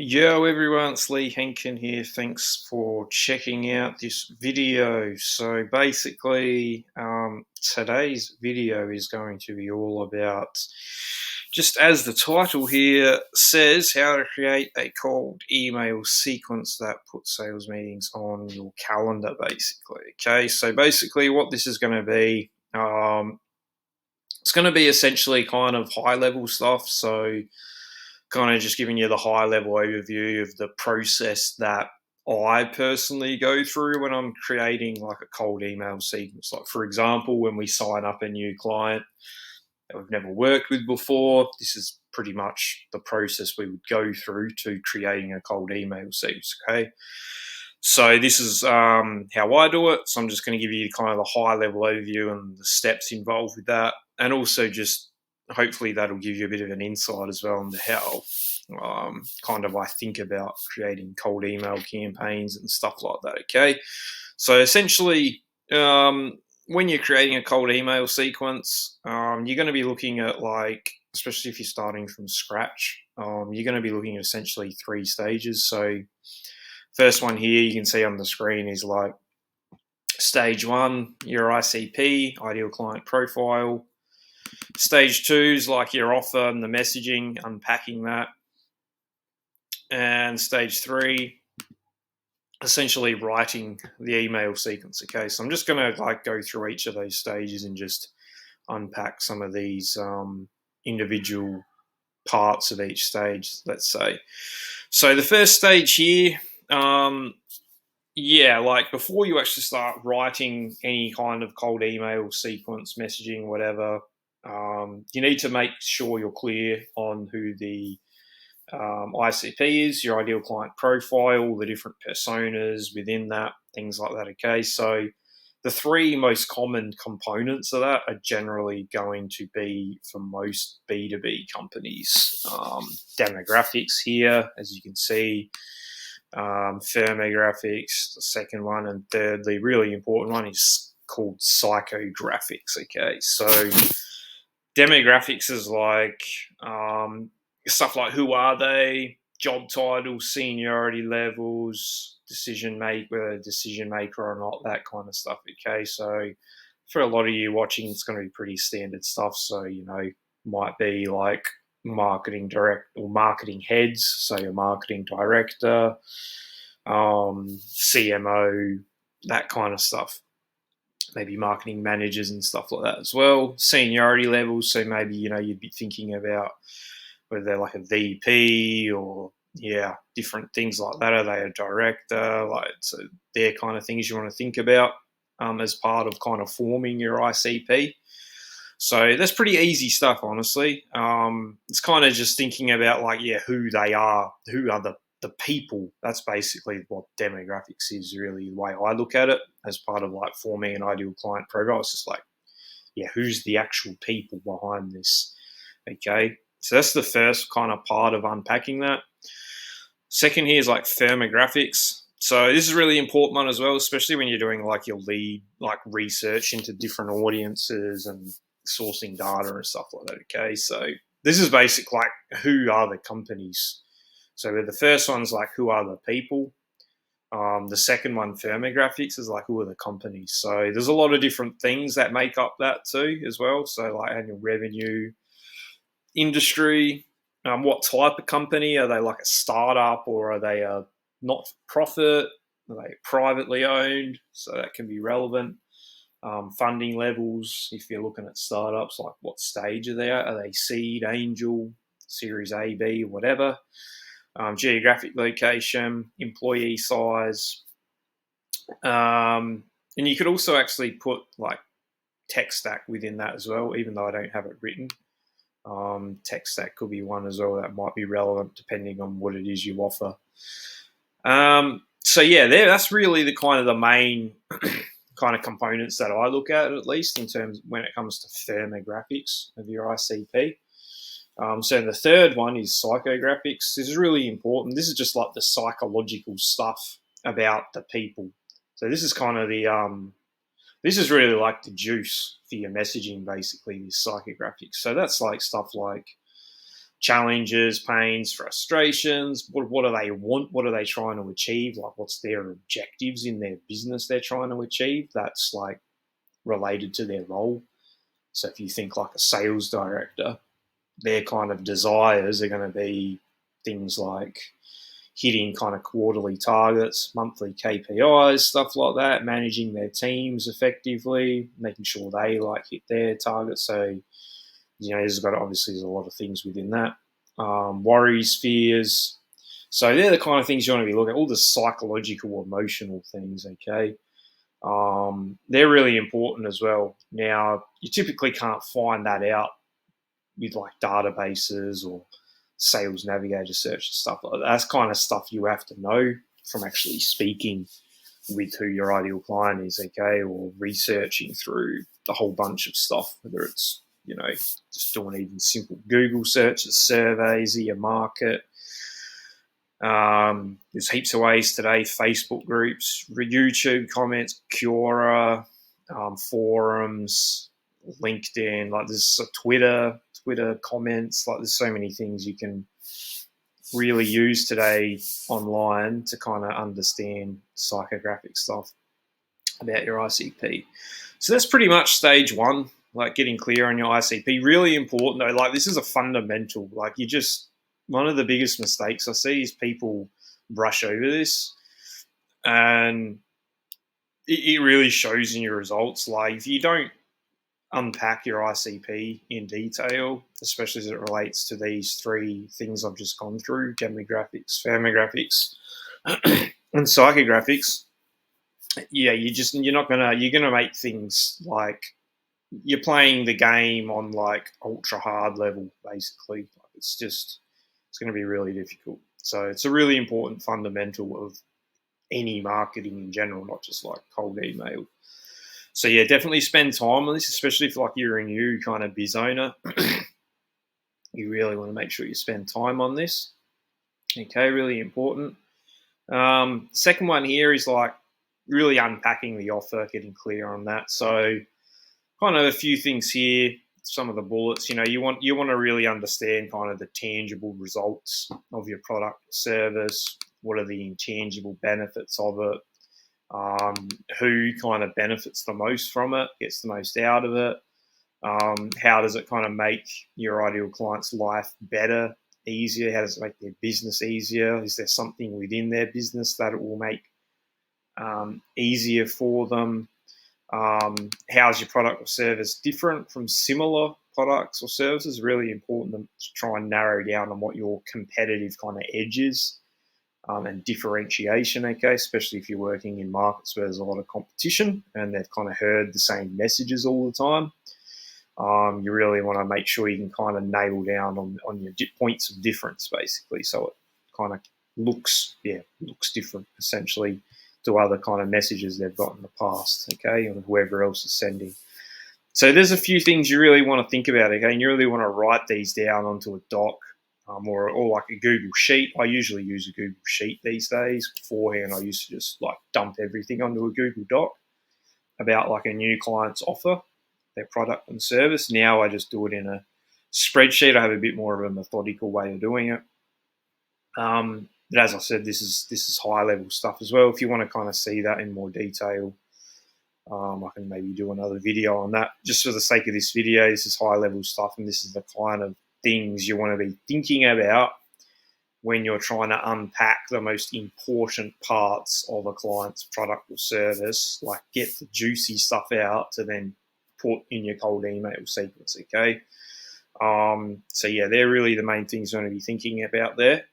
Yo everyone, it's Lee Henkin here. Thanks for checking out this video. So basically, today's video is going to be all about, just as the title here says, how to create a cold email sequence that puts sales meetings on your calendar, basically. Okay, so basically what this is going to be, it's going to be essentially kind of high level stuff. So kind of just giving you the high level overview of the process that I personally go through when I'm creating like a cold email sequence. Like, for example, when we sign up a new client that we've never worked with before, this is pretty much the process we would go through to creating a cold email sequence. Okay. So this is how I do it. So I'm just going to give you kind of the high level overview and the steps involved with that, and also just hopefully that'll give you a bit of an insight as well into how kind of I think about creating cold email campaigns and stuff like that. Okay, so essentially, when you're creating a cold email sequence, you're going to be looking at, like, especially if you're starting from scratch, you're going to be looking at essentially three stages. So first one here you can see on the screen is like stage one, your ICP, ideal client profile. Stage two is like your offer and the messaging, unpacking that. And stage three, essentially writing the email sequence. Okay, so I'm just going to like go through each of those stages and just unpack some of these individual parts of each stage, let's say. So the first stage here, like before you actually start writing any kind of cold email sequence, messaging, whatever, you need to make sure you're clear on who the ICP is, your ideal client profile, the different personas within that, things like that. Okay, so the three most common components of that are generally going to be, for most B2B companies, demographics here, as you can see, firmographics, the second one, and thirdly, really important one, is called psychographics. Okay, so demographics is like stuff like who are they, job titles, seniority levels, whether a decision maker or not, that kind of stuff. Okay, so for a lot of you watching, it's going to be pretty standard stuff. So, might be like marketing direct or marketing heads, so your marketing director, CMO, that kind of stuff. Maybe marketing managers and stuff like that as well. Seniority levels, so maybe you'd be thinking about whether they're like a VP or different things like that. Are they a director? Like, so they're kind of things you want to think about as part of kind of forming your ICP. So that's pretty easy stuff, honestly. It's kind of just thinking about who they are, who are the people. That's basically what demographics is, really, the way I look at it as part of like forming an ideal client profile. It's just like, who's the actual people behind this? Okay, so that's the first kind of part of unpacking that. Second here is like firmographics. So this is really important one as well, especially when you're doing like your lead, like research into different audiences and sourcing data and stuff like that. Okay, so this is basic, like who are the companies. So the first one's like who are the people. The second one, firmographics, is like who are the companies. So there's a lot of different things that make up that too as well. So like annual revenue, industry, what type of company. Are they like a startup, or are they a not-for-profit? Are they privately owned? So that can be relevant. Funding levels, if you're looking at startups, like what stage are they at? Are they seed, angel, series A, B, whatever? Geographic location, employee size. And you could also actually put like tech stack within that as well, even though I don't have it written. Tech stack could be one as well that might be relevant depending on what it is you offer. That's really the kind of the main kind of components that I look at least in terms when it comes to firmographics of your ICP. So the third one is psychographics. This is really important. This is just like the psychological stuff about the people. So this is kind of this is really like the juice for your messaging, basically, these psychographics. So that's like stuff like challenges, pains, frustrations. What do they want? What are they trying to achieve? Like, what's their objectives in their business they're trying to achieve? That's like related to their role. So if you think like a sales director, their kind of desires are going to be things like hitting kind of quarterly targets, monthly KPIs, stuff like that, managing their teams effectively, making sure they like hit their targets. So, there's a lot of things within that. Worries, fears. So they're the kind of things you want to be looking at, all the psychological, emotional things, okay? They're really important as well. Now, you typically can't find that out with like databases or sales navigator search and stuff like that. That's kind of stuff you have to know from actually speaking with who your ideal client is, okay, or researching through a whole bunch of stuff, whether it's, just doing even simple Google searches, surveys of your market. There's heaps of ways today: Facebook groups, YouTube comments, Quora, forums, LinkedIn. Like there's Twitter comments. Like there's so many things you can really use today online to kind of understand psychographic stuff about your ICP. So that's pretty much stage one, like getting clear on your ICP. Really important though. Like this is a fundamental. Like one of the biggest mistakes I see is people brush over this, and it really shows in your results. Like if you don't unpack your ICP in detail, especially as it relates to these three things I've just gone through: demographics, firmographics, and psychographics. Yeah, you're gonna make things like you're playing the game on like ultra hard level, basically. Like it's going to be really difficult. So it's a really important fundamental of any marketing in general, not just like cold email. So yeah, definitely spend time on this, especially if like you're a new kind of biz owner. You really want to make sure you spend time on this. Okay, really important. Second one here is like really unpacking the offer, getting clear on that. So kind of a few things here, some of the bullets. You want to really understand kind of the tangible results of your product or service. What are the intangible benefits of it? Who kind of benefits the most from it, gets the most out of it? How does it kind of make your ideal client's life better, easier? How does it make their business easier? Is there something within their business that it will make easier for them? How's your product or service different from similar products or services? Really important to try and narrow down on what your competitive kind of edge is, and differentiation, okay, especially if you're working in markets where there's a lot of competition and they've kind of heard the same messages all the time. You really want to make sure you can kind of nail down on your points of difference, basically, so it kind of looks different, essentially, to other kind of messages they've got in the past, okay, and whoever else is sending. So there's a few things you really want to think about, okay, and you really want to write these down onto a doc, or like a Google Sheet. I usually use a Google Sheet these days. Beforehand, I used to just like dump everything onto a Google Doc about like a new client's offer, their product and service. Now I just do it in a spreadsheet. I have a bit more of a methodical way of doing it. But as I said, this is high level stuff as well. If you want to kind of see that in more detail, I can maybe do another video on that. Just for the sake of this video, this is high level stuff, and this is the kind of things you want to be thinking about when you're trying to unpack the most important parts of a client's product or service, like get the juicy stuff out to then put in your cold email sequence, okay? So yeah, they're really the main things you want to be thinking about there.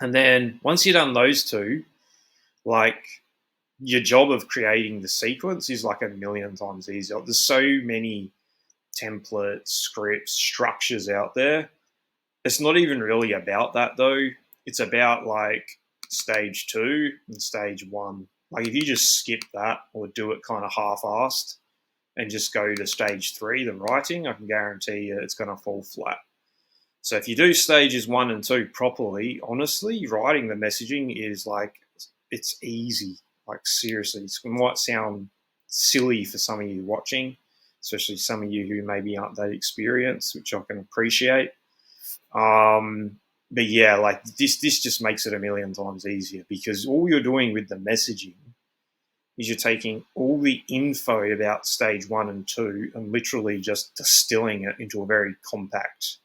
And then once you've done those two, like your job of creating the sequence is like a million times easier. There's so many templates, scripts, structures out there. It's not even really about that though. It's about like stage 2 and stage 1. Like if you just skip that or do it kind of half-assed and just go to stage 3, the writing, I can guarantee you it's going to fall flat. So if you do stages 1 and 2 properly, honestly, writing the messaging is like, it's easy. Like seriously, it might sound silly for some of you watching, especially some of you who maybe aren't that experienced, which I can appreciate. But yeah, like this just makes it a million times easier, because all you're doing with the messaging is you're taking all the info about stage 1 and 2 and literally just distilling it into a very compact,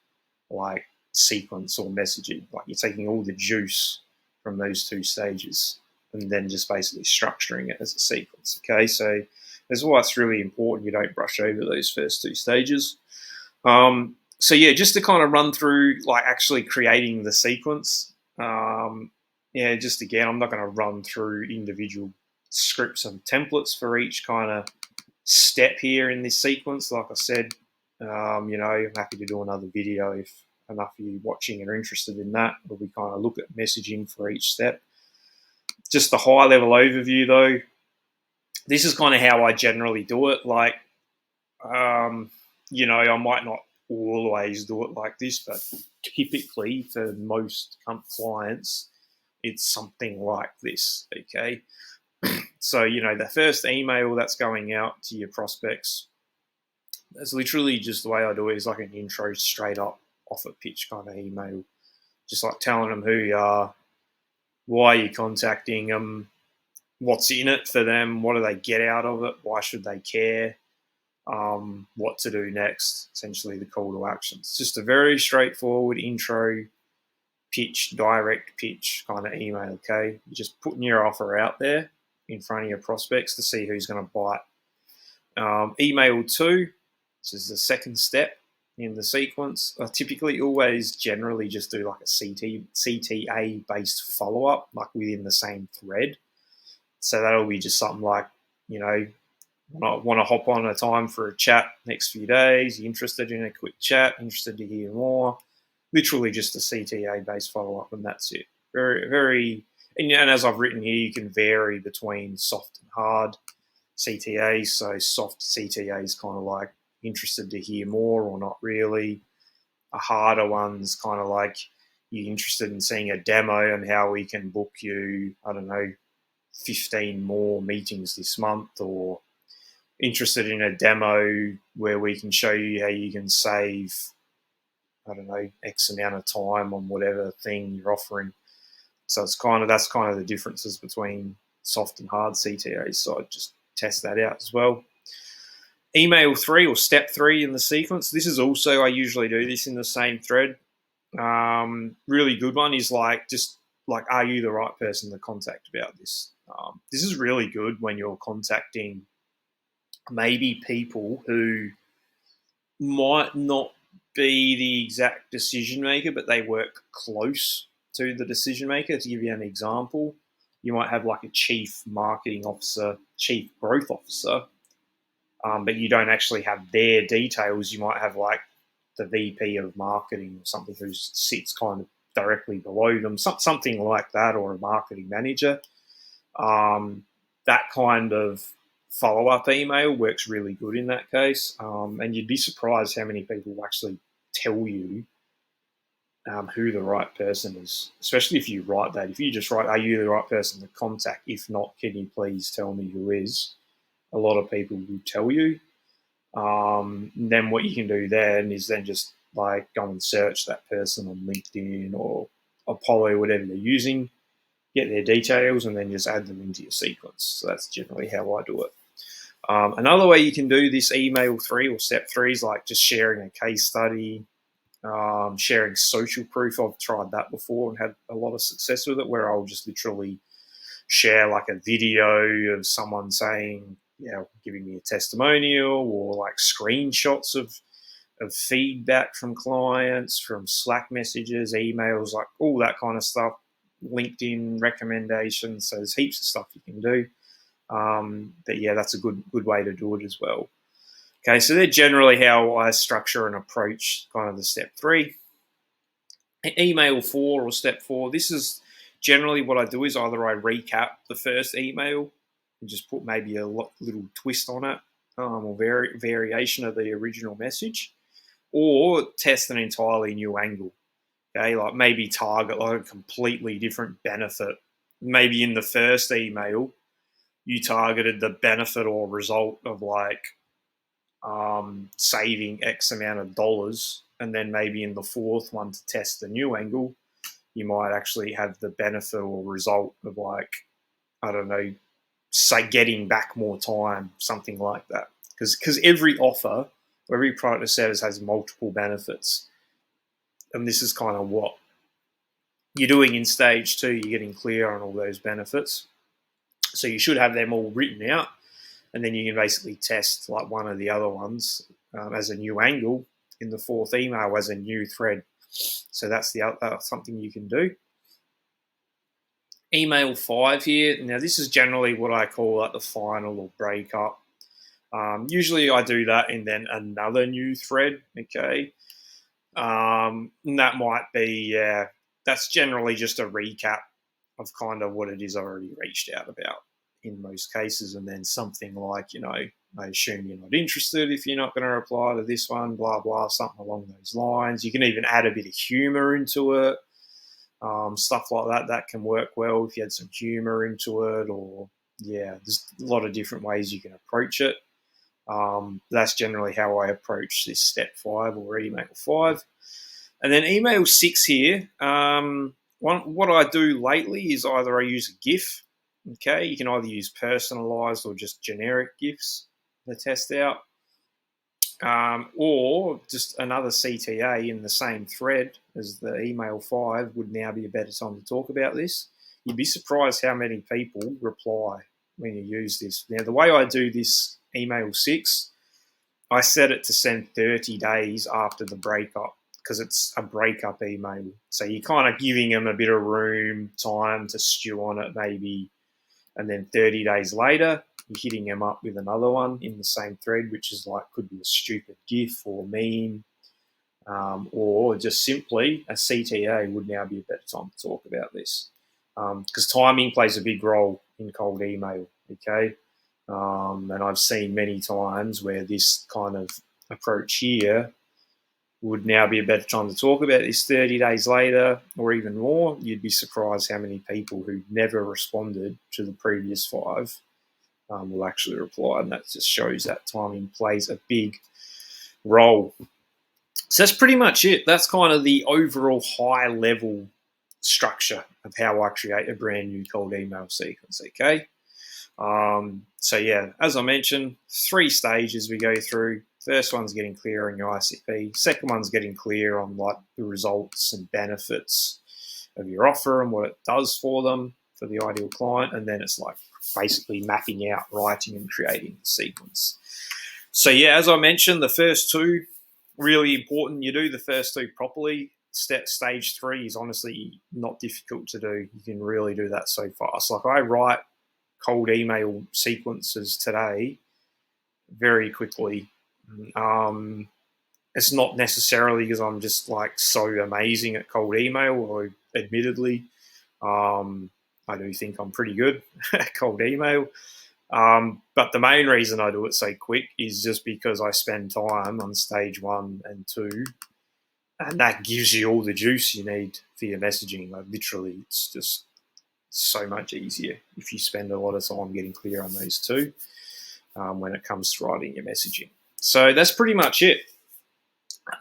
like, sequence or messaging. Like, you're taking all the juice from those 2 stages and then just basically structuring it as a sequence. Okay, so that's why it's really important you don't brush over those first 2 stages. So yeah, just to kind of run through like actually creating the sequence. Yeah, just again, I'm not going to run through individual scripts and templates for each kind of step here in this sequence. Like I said, I'm happy to do another video if enough of you watching are interested in that, where we kind of look at messaging for each step. Just the high level overview though, this is kind of how I generally do it. Like, I might not always do it like this, but typically for most clients, it's something like this. Okay. So, the first email that's going out to your prospects, that's literally just the way I do it, is like an intro straight up off a pitch kind of email. Just like telling them who you are, why you're contacting them, what's in it for them, what do they get out of it, why should they care, what to do next, essentially the call to action. It's just a very straightforward intro pitch, direct pitch kind of email, okay? You're just putting your offer out there in front of your prospects to see who's going to bite. Email 2, this is the second step in the sequence. I typically always generally just do like a CTA-based follow-up, like within the same thread. So that'll be just something like, want to hop on a time for a chat next few days, you're interested in a quick chat, interested to hear more. Literally just a CTA-based follow-up, and that's it. Very, very, and as I've written here, you can vary between soft and hard CTAs. So soft CTA is kind of like interested to hear more or not really. A harder one's kind of like you're interested in seeing a demo and how we can book you, 15 more meetings this month, or interested in a demo where we can show you how you can save, X amount of time on whatever thing you're offering. So that's kind of the differences between soft and hard CTAs. So I just test that out as well. Email 3, or step 3 in the sequence. This is also, I usually do this in the same thread. Really good one is just are you the right person to contact about this? This is really good when you're contacting maybe people who might not be the exact decision maker, but they work close to the decision maker. To give you an example, you might have like a chief marketing officer, chief growth officer, but you don't actually have their details. You might have like the VP of marketing or something who sits kind of directly below them, something like that, or a marketing manager. That kind of follow-up email works really good in that case. And you'd be surprised how many people actually tell you who the right person is, especially if you write that. If you just write, are you the right person to contact? If not, can you please tell me who is? A lot of people will tell you. Then what you can do then is just go and search that person on LinkedIn or Apollo, whatever you're using, get their details, and then just add them into your sequence. So that's generally how I do it. Another way you can do this email 3 or step 3 is just sharing a case study, sharing social proof. I've tried that before and had a lot of success with it, where I'll just literally share a video of someone saying, giving me a testimonial, or screenshots of feedback from clients, from Slack messages, emails, all that kind of stuff, LinkedIn recommendations. So there's heaps of stuff you can do. But yeah, that's a good way to do it as well. Okay, so they're generally how I structure and approach kind of the step 3. Email 4 or step 4, this is generally what I do is either I recap the first email and just put maybe a little twist on it, or variation of the original message, or test an entirely new angle. Okay, maybe target a completely different benefit. Maybe in the first email, you targeted the benefit or result of saving X amount of dollars, and then maybe in the fourth one to test the new angle, you might actually have the benefit or result of, like, I don't know, say getting back more time, something like that. Because every offer, every product or service has multiple benefits. And this is kind of what you're doing in stage 2. You're getting clear on all those benefits. So you should have them all written out. And then you can basically test like one of the other ones as a new angle in the fourth email as a new thread. So that's the something you can do. Email 5 here. Now, this is generally what I call like the final or breakup. Usually I do that and then another new thread, okay? And that might be, that's generally just a recap of kind of what it is I already reached out about in most cases. And then something like, I assume you're not interested if you're not going to reply to this one, blah, blah, something along those lines. You can even add a bit of humor into it. Stuff like that, that can work well if you had some humor into it, or there's a lot of different ways you can approach it. That's generally how I approach this step 5 or email 5. And then email 6 here, what I do lately is either I use a GIF, okay? You can either use personalized or just generic GIFs to test out. Or just another CTA in the same thread as the email 5 would now be a better time to talk about this. You'd be surprised how many people reply when you use this. Now, the way I do this email 6, I set it to send 30 days after the breakup because it's a breakup email. So you're kind of giving them a bit of room, time to stew on it maybe. And then 30 days later, you're hitting them up with another one in the same thread, which is like, could be a stupid GIF or meme, or just simply a CTA would now be a better time to talk about this. Because timing plays a big role in cold email, okay? And I've seen many times where this kind of approach here would now be a better time to talk about this 30 days later or even more. You'd be surprised how many people who never responded to the previous 5 will actually reply, and that just shows that timing plays a big role. So that's pretty much it. That's kind of the overall high-level structure of how I create a brand new cold email sequence, okay? So yeah, as I mentioned, 3 stages we go through. First one's getting clear on your ICP. Second one's getting clear on like the results and benefits of your offer and what it does for them, for the ideal client. And then it's like basically mapping out, writing and creating the sequence. So yeah, as I mentioned, the first 2, really important. You do the first 2 properly. Stage 3 is honestly not difficult to do. You can really do that so fast. Like I write cold email sequences today very quickly. It's not necessarily because I'm just like so amazing at cold email, or admittedly, I do think I'm pretty good at cold email. But the main reason I do it so quick is just because I spend time on stage 1 and 2, and that gives you all the juice you need for your messaging. Like literally, it's just so much easier if you spend a lot of time getting clear on those 2 when it comes to writing your messaging. So that's pretty much it.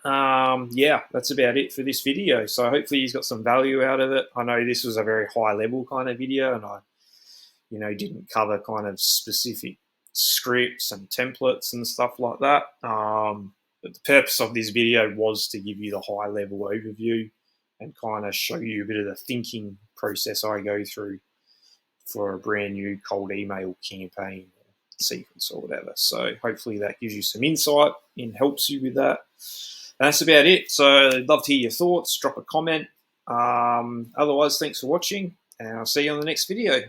That's about it for this video. So hopefully you've got some value out of it. I know this was a very high level kind of video, and I didn't cover kind of specific scripts and templates and stuff like that. But the purpose of this video was to give you the high level overview and kind of show you a bit of the thinking process I go through for a brand new cold email campaign or sequence or whatever. So hopefully that gives you some insight and helps you with that. And that's about it. So I'd love to hear your thoughts. Drop a comment. Otherwise, thanks for watching, and I'll see you on the next video.